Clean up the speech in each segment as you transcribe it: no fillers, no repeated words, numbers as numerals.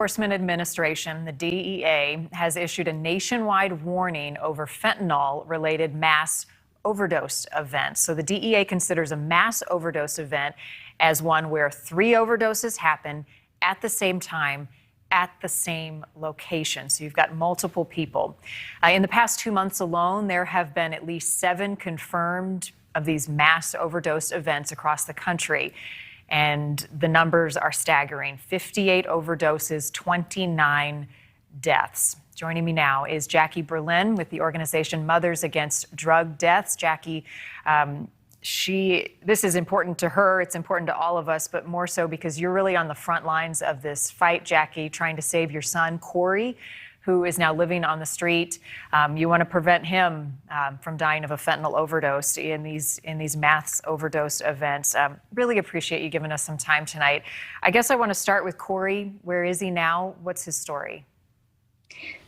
Enforcement Administration, the DEA, has issued a nationwide warning over fentanyl-related mass overdose events. So the DEA considers a mass overdose event as one where 3 overdoses happen at the same time at the same location. So you've got multiple people. In the past 2 months alone, there have been at least 7 confirmed of these mass overdose events across the country. And the numbers are staggering. 58 overdoses, 29 deaths. Joining me now is Jackie Berlin with the organization Mothers Against Drug Deaths. Jackie, this is important to her, it's important to all of us, but more so because you're really on the front lines of this fight, Jackie, trying to save your son, Corey, who is now living on the street. You want to prevent him from dying of a fentanyl overdose in these mass overdose events. Really appreciate you giving us some time tonight. I guess I want to start with Corey. Where is he now? What's his story?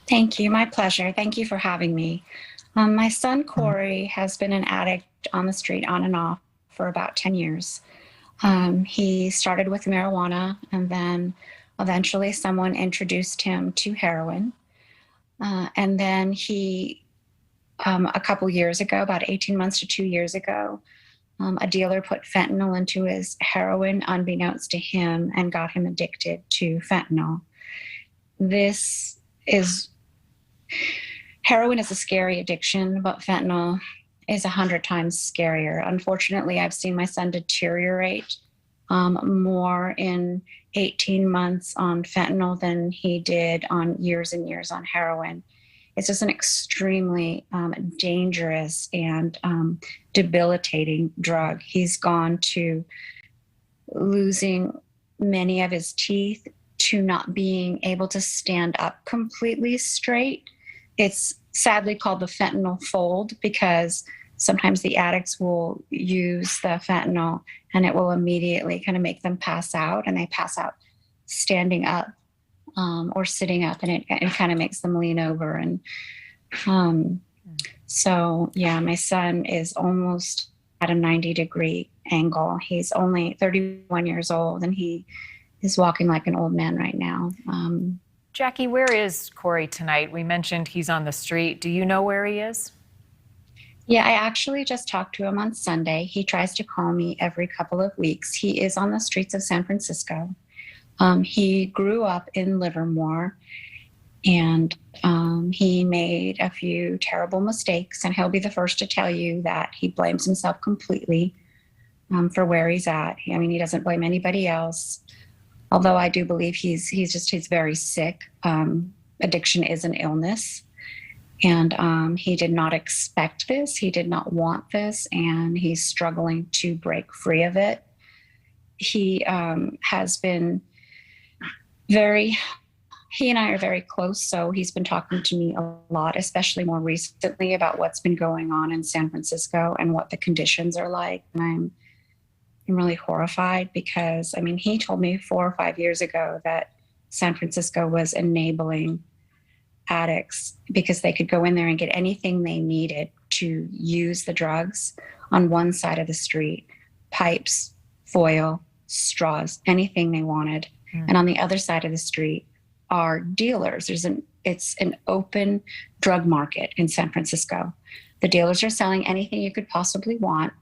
Thank you. My pleasure. Thank you for having me. My son, Corey, has been an addict on the street on and off for about 10 years. He started with marijuana, and then eventually someone introduced him to heroin. And then he, a couple years ago, about 18 months to 2 years ago, a dealer put fentanyl into his heroin unbeknownst to him and got him addicted to fentanyl. Heroin is a scary addiction, but fentanyl is 100 times scarier. Unfortunately, I've seen my son deteriorate more in 18 months on fentanyl than he did on years and years on heroin. It's just an extremely dangerous and debilitating drug. He's gone to losing many of his teeth, to not being able to stand up completely straight. It's sadly called the fentanyl fold because sometimes the addicts will use the fentanyl and it will immediately kind of make them pass out, and they pass out standing up or sitting up, and it kind of makes them lean over. And so, yeah, my son is almost at a 90-degree angle. He's only 31 years old, and he is walking like an old man right now. Jackie, where is Corey tonight? We mentioned he's on the street. Do you know where he is? Yeah, I actually just talked to him on Sunday. He tries to call me every couple of weeks. He is on the streets of San Francisco. He grew up in Livermore, and he made a few terrible mistakes, and he'll be the first to tell you that he blames himself completely for where he's at. I mean, he doesn't blame anybody else, although I do believe he's very sick. Addiction is an illness. And he did not expect this. He did not want this, and he's struggling to break free of it. He has been he and I are very close, so he's been talking to me a lot, especially more recently, about what's been going on in San Francisco and what the conditions are like. And I'm really horrified because, I mean, he told me 4 or 5 years ago that San Francisco was enabling addicts because they could go in there and get anything they needed to use the drugs on one side of the street: pipes, foil, straws, anything they wanted. And on the other side of the street are dealers. It's an open drug market in San Francisco. The dealers are selling anything you could possibly want,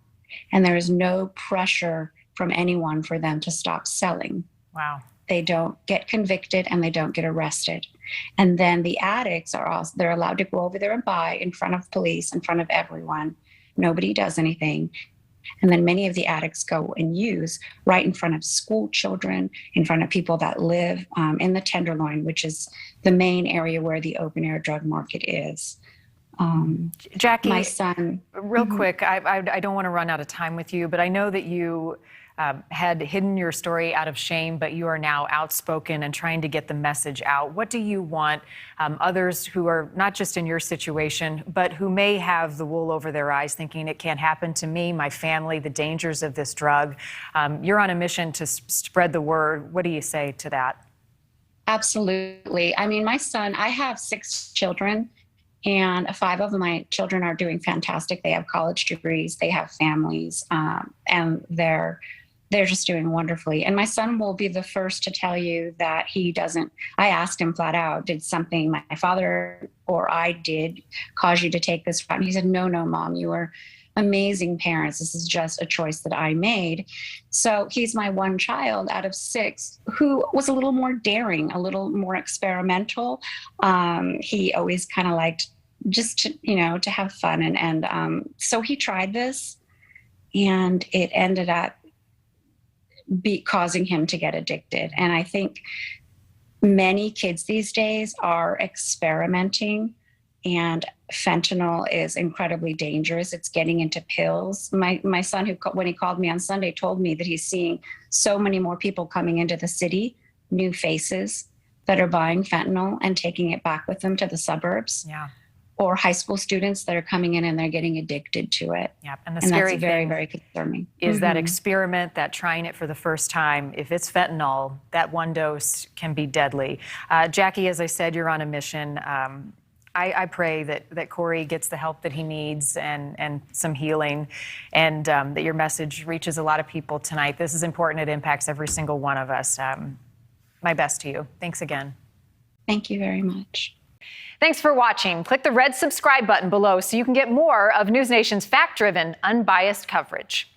and there is no pressure from anyone for them to stop selling. Wow. They don't get convicted and they don't get arrested. And then the addicts they're allowed to go over there and buy in front of police, in front of everyone. Nobody does anything. And then many of the addicts go and use right in front of school children, in front of people that live in the Tenderloin, which is the main area where the open air drug market is. Jackie, my son. Real quick, I don't want to run out of time with you, but I know that you had hidden your story out of shame, but you are now outspoken and trying to get the message out. What do you want others who are not just in your situation, but who may have the wool over their eyes thinking it can't happen to me, my family, the dangers of this drug? You're on a mission to spread the word. What do you say to that? Absolutely. I mean, my son, I have 6 children, and 5 of my children are doing fantastic. They have college degrees, they have families, and they're they're just doing wonderfully. And my son will be the first to tell you that he doesn't. I asked him flat out, did something my father or I did cause you to take this route? And he said, no, Mom, you are amazing parents. This is just a choice that I made. So he's my one child out of 6 who was a little more daring, a little more experimental. He always kind of liked just to have fun. And so he tried this, and it ended up causing him to get addicted. And I think many kids these days are experimenting, and fentanyl is incredibly dangerous. It's getting into pills. My son, when he called me on Sunday, told me that he's seeing so many more people coming into the city, new faces that are buying fentanyl and taking it back with them to the suburbs. Yeah. Or high school students that are coming in and they're getting addicted to it. Yeah, and the and scary that's very, thing very concerning. is that experiment, that trying it for the first time. If it's fentanyl, that one dose can be deadly. Jackie, as I said, you're on a mission. I pray that Corey gets the help that he needs and some healing, and that your message reaches a lot of people tonight. This is important. It impacts every single one of us. My best to you. Thanks again. Thank you very much. Thanks for watching. Click the red subscribe button below so you can get more of NewsNation's fact-driven, unbiased coverage.